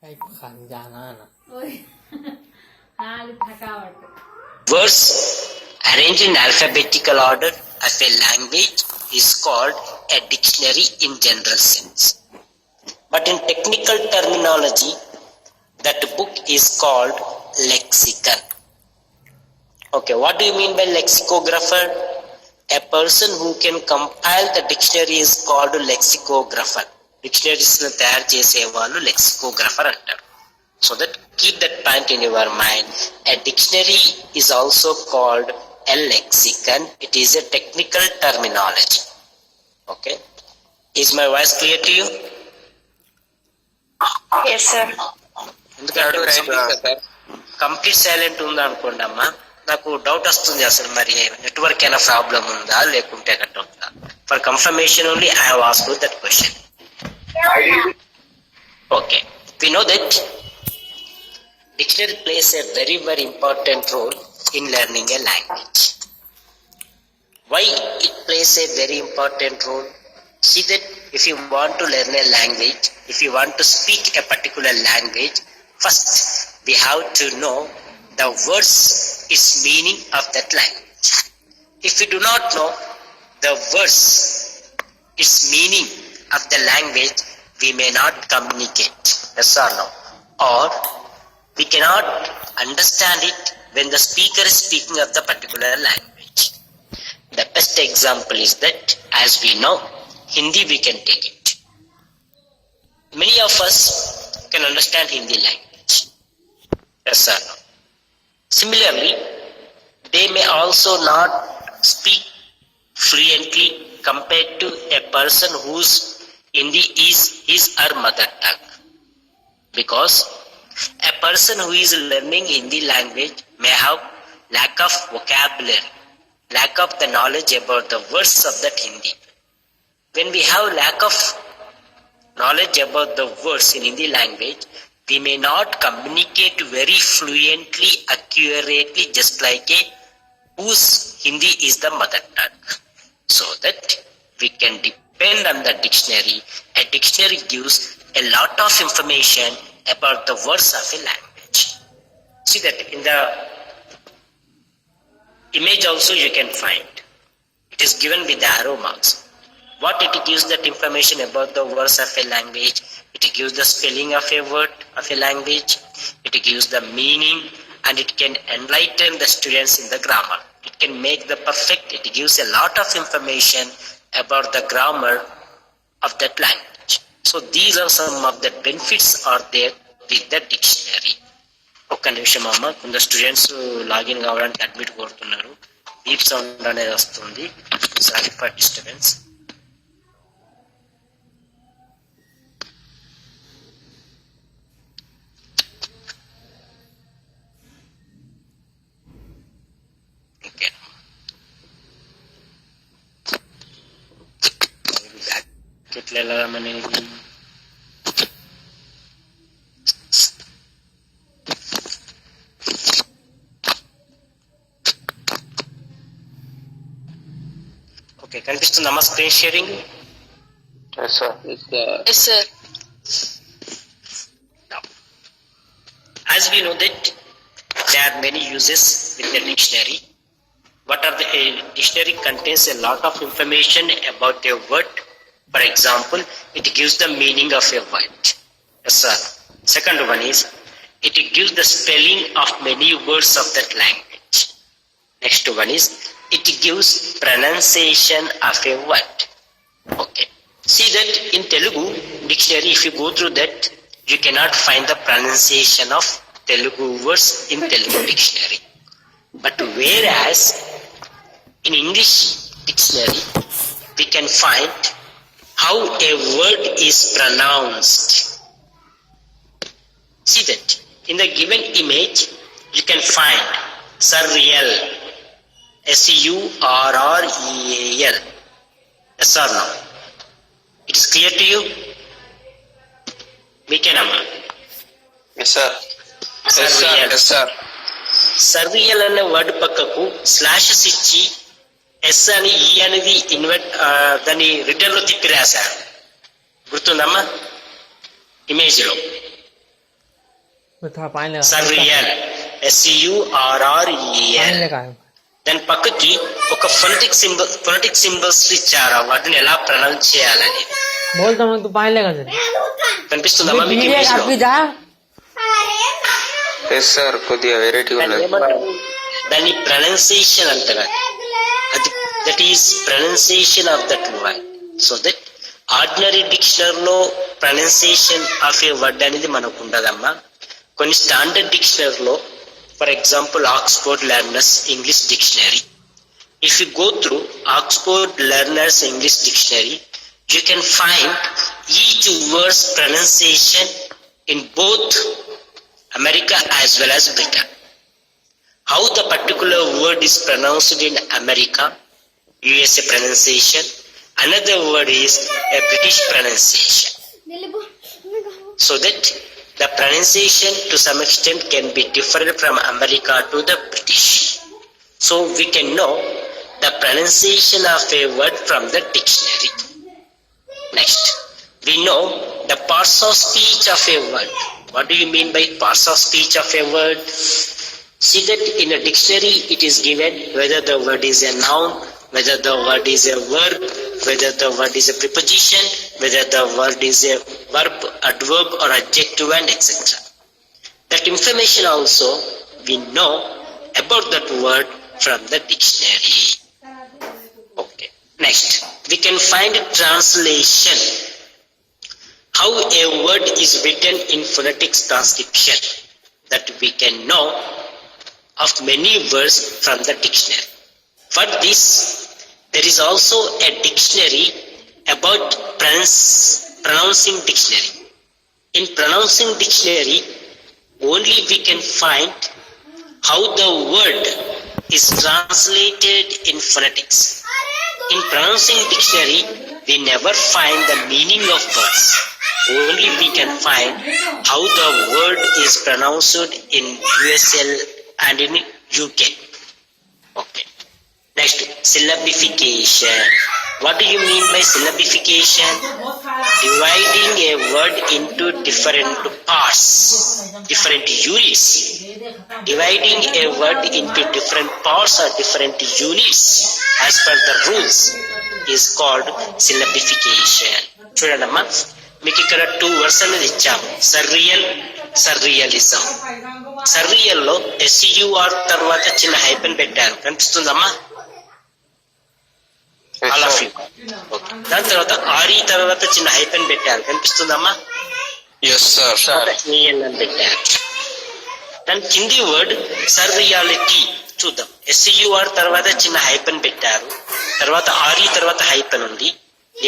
काही खानदाना ना Words arranged in alphabetical order of a language is called a dictionary in general sense. But in technical terminology, that book is called lexicon. Okay, what do you mean by lexicographer? A person who can compile the dictionary is called lexicographer. Dictionaries తయారు చేసే వాళ్ళు lexicographer అంటారు. So that keep that point in your mind. A dictionary is also called a lexicon. It is a technical terminology. Okay. Is my voice clear to you? Yes, sir. Complete silent ఉందా అనుకోండి అమ్మా, నాకు doubt వస్తుంది అసలు మరి network అయినా problem ఉందా లేకుంటే కట్ ఉందా. For confirmation only I have asked that question. Okay, we know that dictionary plays a very important role in learning a language. Why it plays a very important role? See that if you want to learn a language, if you want to speak a particular language, first we have to know the words its meaning of that language. If we do not know the words its meaning of the language, we may not communicate. Yes or no? Or we cannot understand it when the speaker is speaking of the particular language. The best example is that, as we know, Hindi we can take it. Many of us can understand Hindi language. Yes or no? Similarly, they may also not speak fluently compared to a person whose Hindi is his or mother tongue. Because a person who is learning Hindi language may have lack of vocabulary, lack of the knowledge about the words of that Hindi. When we have lack of knowledge about the words in Hindi language, we may not communicate very fluently, accurately, just like a whose Hindi is the mother tongue. So that we can depend on the dictionary. A dictionary gives a lot of information about the words of a language. See that in the image also you can find. It is given with the arrow marks. What it gives that information about the words of a language? It gives the spelling of a word of a language. It gives the meaning, and it can enlighten the students in the grammar. It can make the perfect. It gives a lot of information about the grammar of that language. So these are some of the benefits are there with the dictionary. ఒక్క నిమిషం అమ్మ, కొందరు students login కావడానికి admit కోరుతున్నారు. Beep sound అనేది వస్తుంది. Sorry for disturbance. Okay, ఎట్లా వెళ్ళామనేది కనిపిస్తుందమ్మా screen sharing? Yes, sir. Now, as we know that there are many uses with the dictionary. What are the dictionary contains a lot of information about a word. For example, it gives the meaning of a word. Yes, sir. Second one is it gives the spelling of many words of that language. Next one is it gives pronunciation of a word. Okay. See that in Telugu dictionary, if you go through that, you cannot find the pronunciation of Telugu words in Telugu dictionary. But whereas in English dictionary, we can find how a word is pronounced. See that in the given image, you can find surreal. surreal. Yes or no? It is clear to you? Mekanama? Yes, sir. Surreal. Yes, sir. Surreal అనే word పక్కకు slashes ఇచ్చి yes అని ఈ అనేది invert దాన్ని return లో తిప్పి రాశారు. గుర్తుందమ్మా ఇమేజ్ లో? था पानी लगा సర్రియల్ SURREL. पानी लगा దాని పక్కకి ఒక ఫొనెటిక్ సింబల్స్ ఇచ్చారు, వాటిని ఎలా ప్రొనౌన్స్ చేయాలని. बोलता हूँ तू पानी लगा सर కనిపిస్తుందమ్మా మీకు वीडियो image లో? काफी जा ఎస్ సార్ కొద్దిగా వెరైటీ దాన్ని ఉన్నది. ఏమంటారు? దాన్ని ప్రొనౌన్సియేషన్ అంటారు. అది that is pronunciation of that word. So that ordinary డిక్షనరీలో ప్రొనౌన్సియేషన్ ఆఫ్ ఏ వర్డ్ అనేది మనకు ఉండదమ్మా. కొన్ని స్టాండర్డ్ డిక్షనరీలో, for example Oxford learners English dictionary, if you go through Oxford Learners English Dictionary, you can find each word's pronunciation in both America as well as Britain. How the particular word is pronounced in America, USA pronunciation, another word is a British pronunciation. So that the pronunciation to some extent can be different from America to the British. So we can know the pronunciation of a word from the dictionary. Next, we know the parts of speech of a word. What do you mean by parts of speech of a word? See that in a dictionary it is given whether the word is a noun, whether the word is a verb, whether the word is a preposition, whether the word is a verb, adverb or adjective and etc. That information also we know about that word from the dictionary. Okay. Next, we can find a translation. How a word is written in phonetic transcription. That we can know of many words from the dictionary. For this, there is also a dictionary about pronouncing dictionary. In pronouncing dictionary, only we can find how the word is translated in phonetics. In pronouncing dictionary, we never find the meaning of words. Only we can find how the word is pronounced in USL and in UK. Okay. Next, syllabification. What do you mean by syllabification? Dividing a word into different parts, different units. Dividing a word into different parts or different units as per the rules is called syllabification. చూడండమ్మా, మీకు ఇక్కడ 2 words అనేది ఇచ్చాము. Surrealism. సర్రియల్లో SUR తర్వాత చిన్న hyphen పెట్టారు, కనిపిస్తుందమ్మా? All of you. Okay. దాని తర్వాత RE తర్వాత చిన్న హైపెన్ పెట్టారు, కనిపిస్తుందమ్మా? Yes sir. EL అని పెట్టారు. దాని కింది వర్డ్ సర్రియాలిటీ చూద్దాం. SUR తర్వాత చిన్న హైపెన్ పెట్టారు, తర్వాత RE తర్వాత హైపెన్ ఉంది,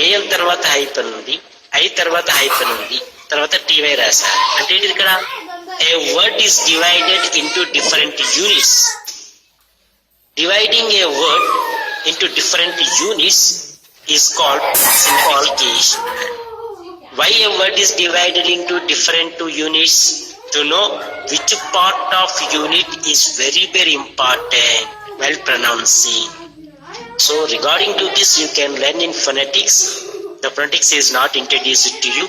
AL తర్వాత హైపెన్ ఉంది, I తర్వాత హైపెన్ ఉంది, తర్వాత TY రాశారు. అంటే ఏంటి ఇక్కడ? A word is divided into different units. Dividing a word into different units is called syllabification. Why a word is divided into different units? To know which part of unit is very, very important while pronouncing. So regarding to this, you can learn in phonetics. The phonetics is not introduced to you,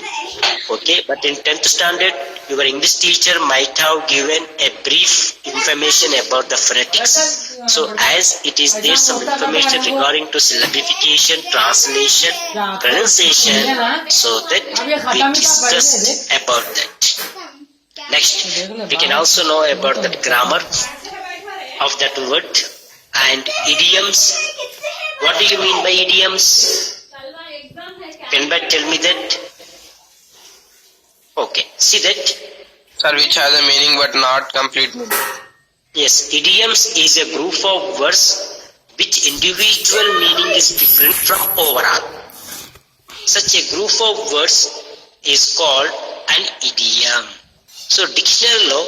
okay? But in 10th standard, your English teacher might have given a brief information about the phonetics. So as it is there some information regarding to syllabification, translation, pronunciation, so that we discussed about that. Next, we can also know about the grammar of that word and idioms. What do you mean by idioms? Can you tell me that? Okay, see that? Sir, which has a meaning but not complete meaning. Yes, idioms is a group of words which individual meaning is different from overall. Such a group of words is called an idiom. So డిక్షనరీలో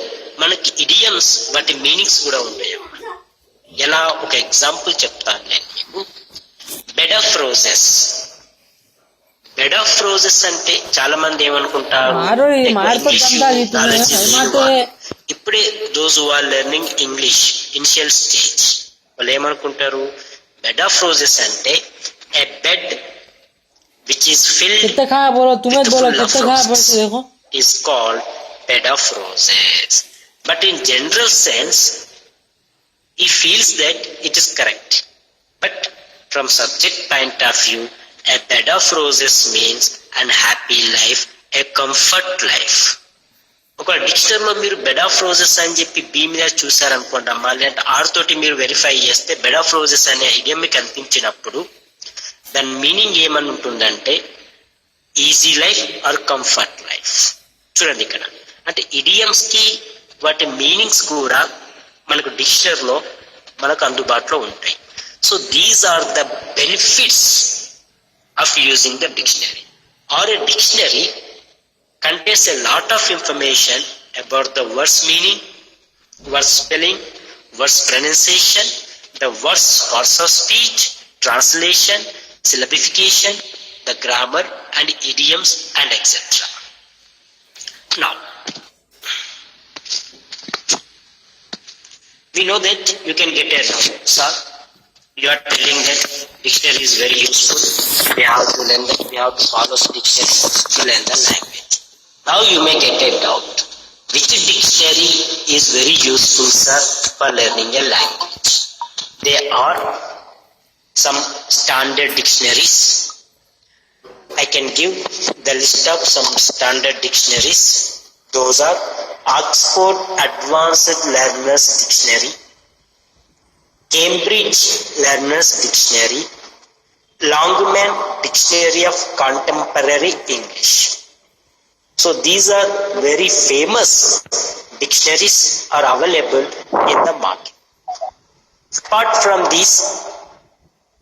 మనకి idioms వాటి meanings కూడా ఉంటాయి. ఎలా? ఒక example చెప్తాను నేను మీకు. Bed of roses. Bed of roses అంటే చాలా మంది ఏమనుకుంటారు, ఇప్పుడే those who are learning English initial stage వాళ్ళు ఏమనుకుంటారు, బెడ్ ఆఫ్ రోజెస్ అంటే a bed which is filled is called bed of roses. But in general sense, he feels that it is correct. But from subject point of view, a bed of roses means an happy life, a comfort life. ఒక డిక్షనరీలో మీరు bed of roses అని చెప్పి B మీద చూసారనుకోండి అమ్మా, లేదంటే are తోటి మీరు verify చేస్తే బెడ్ ఆఫ్ రోజెస్ అనే ఐడియా మీకు కనిపించినప్పుడు దాని మీనింగ్ ఏమని ఉంటుందంటే easy life or comfort life. చూడండి ఇక్కడ అంటే ఇడియమ్స్ కి వాటి మీనింగ్స్ కూడా మనకు డిక్షనరీలో మనకు అందుబాటులో ఉంటాయి. So these are the benefits of using the dictionary. Or a dictionary contains a lot of information about the words meaning, words spelling, words pronunciation, the words parts of speech, translation, syllabification, the grammar and idioms and etc. Now, we know that you can get a doubt. Sir, you are telling that dictionary is very useful. We have to learn that, we have to follow dictionary to learn the language. Now you may get a doubt. Which dictionary is very useful, sir, for learning a language? There are some standard dictionaries. I can give the list of some standard dictionaries. Those are Oxford Advanced Learners Dictionary, Cambridge Learners Dictionary, Longman Dictionary of Contemporary English. So these are very famous dictionaries are available in the market. Apart from these,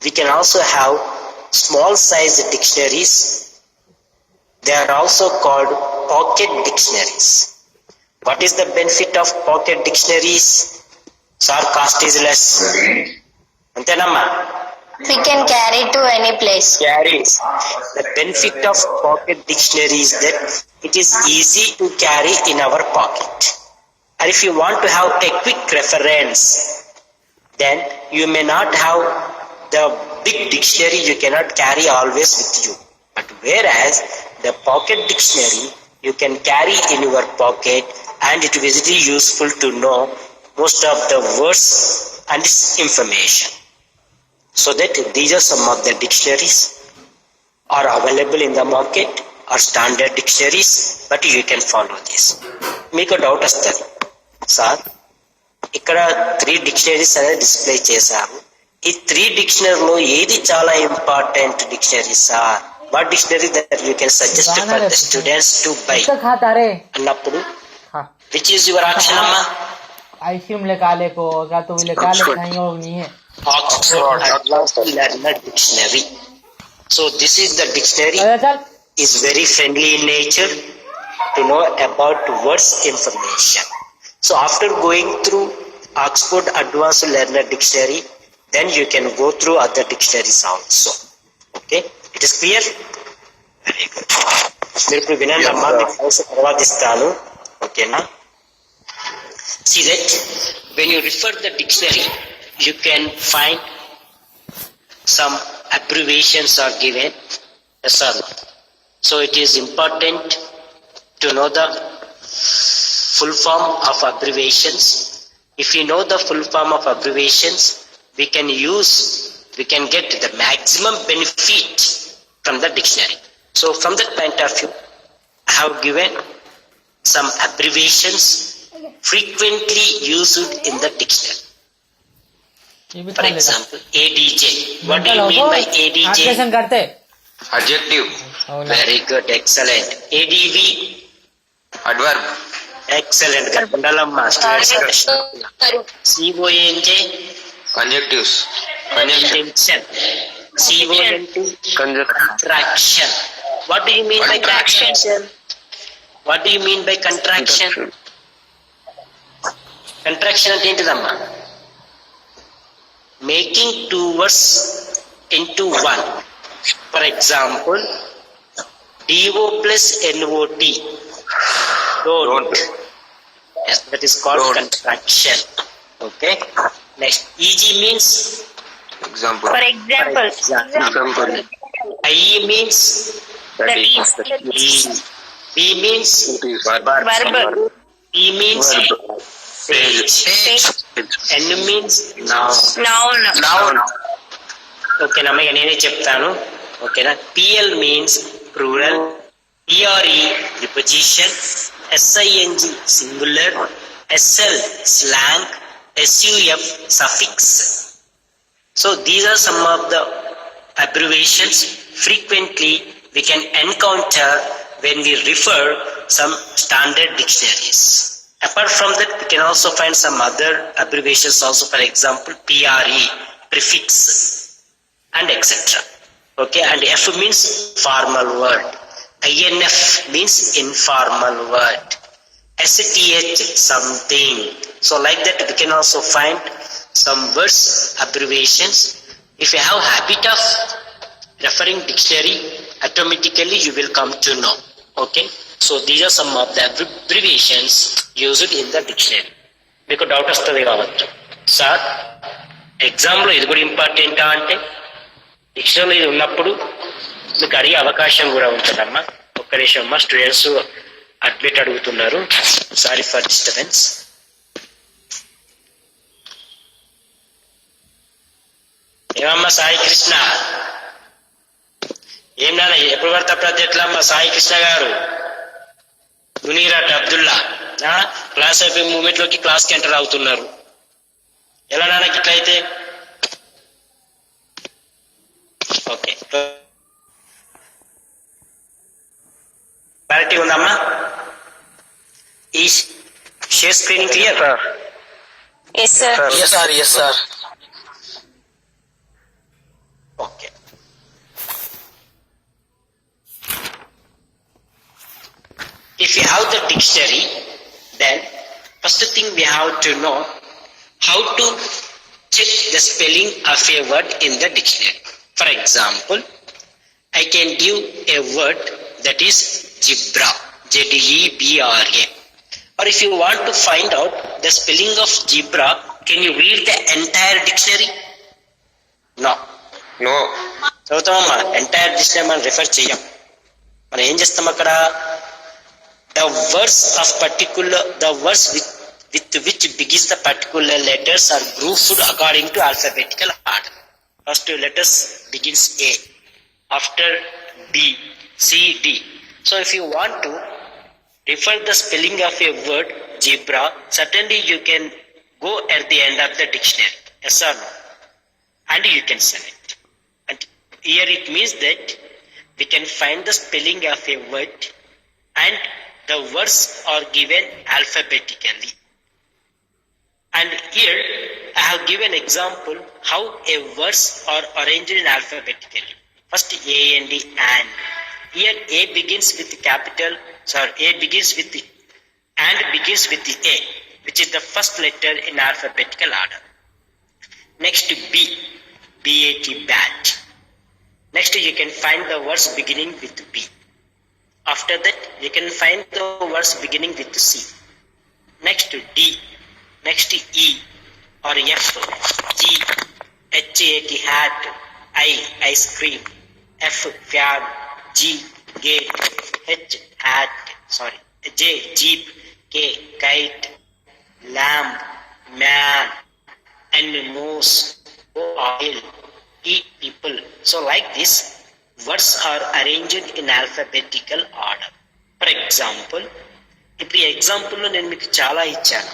we can also have small size dictionaries. They are also called pocket dictionaries. What is the benefit of pocket dictionaries? Sir, cost is less. Antenamma? We can carry to any place. Carries. The benefit of pocket dictionary is that it is easy to carry in our pocket. And if you want to have a quick reference, then you may not have the big dictionary, you cannot carry always with you. But whereas the pocket dictionary, you can carry in your pocket and it is very useful to know most of the words and its information. So that these are some of the dictionaries are available in the market or standard dictionaries, but you can follow this. మీకు doubt వస్తుంది, sir ఇక్కడ 3 dictionaries అనేది display చేశారు. ఈ 3 డిక్షనరీలో ఏది చాలా important dictionary sir? What dictionary that you can suggest for the students to buy అన్నప్పుడు which is your option అమ్మా? आइसक्रीम लेका ले को अगर तो लेका ले कहीं और नहीं है. Oxford Advanced Learner Dictionary. So this is the dictionary. Is very friendly in nature to know about words information. So after going through Oxford Advanced Learner Dictionary, then you can go through other dictionaries also. Okay, it is clear? Very good. మీరు ఇప్పుడు వినండి అమ్మా, మీకు తర్వాత ఇస్తాను. ఓకేనా? See that when you refer the dictionary, you can find some abbreviations are given. Yes or no? So it is important to know the full form of abbreviations. If you know the full form of abbreviations, we can get the maximum benefit from the dictionary. So from that point of view, I have given some abbreviations frequently used in the dictionary. For example, ADJ. What do you mean by ADJ? Adjective. Very good, excellent. ADV. Adverb. Excellent. Kandalamma. CONJ. Conjunctives. Conjunction. CONT. Contraction. What do you mean by contraction? What do you mean by contraction? Contraction అంటే ఏంటిదమ్మా? Making 2 words into one. For example, DO plus NOT. Don't. Yes, that is called contraction. Okay. Next, EG means Example. For example. Example. IE means That is. B means Verbal. E means page. N means noun. Noun. ఓకేనమ్మా ఇక నేనే చెప్తాను. ఓకేనా. PL means plural, ERE preposition, SING singular, SL slang, SUF suffix. So these are some of the abbreviations frequently we can encounter when we refer some standard dictionaries. Apart from that, we can also find some other abbreviations also, for example, PRE, prefix, and etc. Okay, and F means formal word. INF means informal word. STH something. So like that, we can also find some words, abbreviations. If you have habit of referring dictionary, automatically you will come to know. Okay, so these are some of the abbreviations used in the dictionary. మీకు doubt వస్తుంది కావచ్చు, sir ఎగ్జామ్లో ఇది కూడా ఇంపార్టెంటా అంటే డిక్షనరీలో ఇది ఉన్నప్పుడు మీకు అడిగే అవకాశం కూడా ఉంటుందమ్మా. ఒక్క నిమిషం అమ్మా, స్టూడెంట్స్ అడ్మిట్ అడుగుతున్నారు. Sorry for disturbance. ఏమమ్మా సాయి కృష్ణ, ఏం నాన్న ఎప్పుడు పడితే అప్పుడు ఎట్లా అమ్మా? సాయి కృష్ణ గారు, మునీరాట్ అబ్దుల్లా క్లాస్ అయిపోయి మూమెంట్ లోకి క్లాస్ కి ఎంటర్ అవుతున్నారు. ఎలా నాన్నకి ఇట్లయితే? ఓకే, క్లారిటీ ఉందమ్మా? ఈ share screening clear? Yes, sir. Yes, sir. Okay. If you have the dictionary, then first thing we have to know how to check the spelling of a word in the dictionary. For example, I can give a word that is zebra, ZEBRA. Or if you want to find out the spelling of zebra, can you read the entire dictionary? No. No. చదువుతామమ్మా, entire dictionary మనం refer చెయ్యం. మనం ఏం చేస్తాం అక్కడ? The words with which begins the particular letters are grouped according to alphabetical order. First letters begins A, after B, C, D. So if you want to refer the spelling of a word zebra, certainly you can go at the end of the dictionary. Yes or no? And you can select. And here it means that we can find the spelling of a word and the words are given alphabetically. And here I have given example how a words are arranged in alphabetically. First A and D and. Here A begins with the A begins with the and begins with the A, which is the first letter in alphabetical order. Next B, BAT, bat. Next you can find the words beginning with B. After that you can find the words beginning with C. Next D, next E or F, G, HAT, hat, I, ice cream, F, fan, G, gate, H, hat, J, jeep, K, kite, lamb, man, and nose, O, oil, E, people. So like this, words are arranged in alphabetical order. For example, ఇప్పుడు ఈ ఎగ్జాంపుల్లో నేను మీకు చాలా ఇచ్చాను.